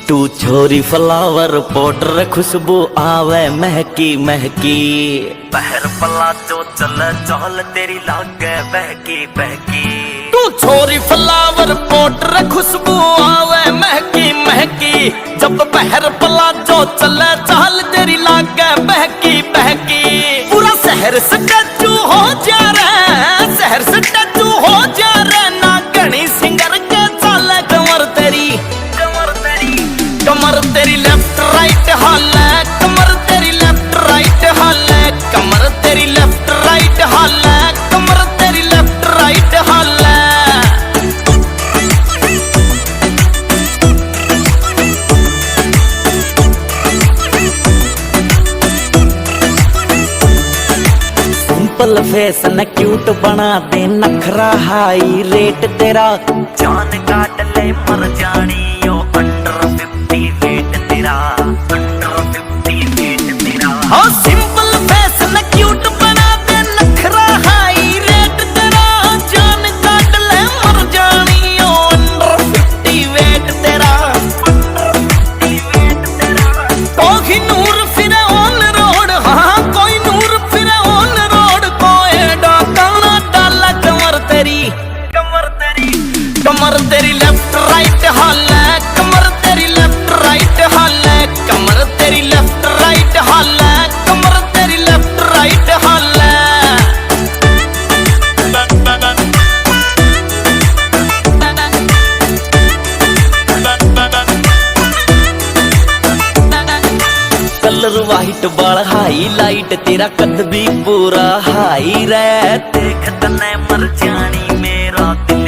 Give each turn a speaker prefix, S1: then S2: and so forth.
S1: तू छोरी flower powder खुशबू आवे महकी महकी। पहर पला जो चल चल तेरी लागे बहकी बहकी। तू छोरी फ्लावर पाउडर खुशबू आवे महकी महकी। जब पहर पला जो चल चल तेरी लागे बहकी बहकी। पूरा शहर स्टैचू हो जा रे, शहर स्टैचू हो जा रे। ना घनी सिंगर के चाल कमर तेरी, कमर तेरी लेफ्ट राइट हाल है, कमर तेरी लेफ्ट राइट हाल है, कमर तेरी लेफ्ट राइट हाल है, कमर तेरी लेफ्ट राइट हाल है। सिंपल फेस न क्यूट बना दे, नखरा हाई रेट तेरा। जान काट ले मर जानी यो अंडर 50 वेट तेरा, अंडर 50 वेट तेरा। हाँ सिंपल फेस न क्यूट बना दे, नखरा हाई रेट तेरा। जान काट ले मर जानी यो अंडर 50 वेट तेरा, अंडर 50 वेट तेरा। कोई नूर फिरे ऑन रोड, हाँ कोई नूर फिरे ऑन रोड। कोई डाका ना डाला कमर तेरी, कमर तेरी, कमर तेरी लेफ्ट राइट हाल है, कमर तेरी लेफ्ट राइट हाल है, कमर तेरी लेफ्ट राइट हाल है, कमर तेरी लेफ्ट राइट हाल है। कलर वाइट बाल हाई लाइट तेरा, कद भी पूरा हाई रे। देख तने मर जानी मेरा दिल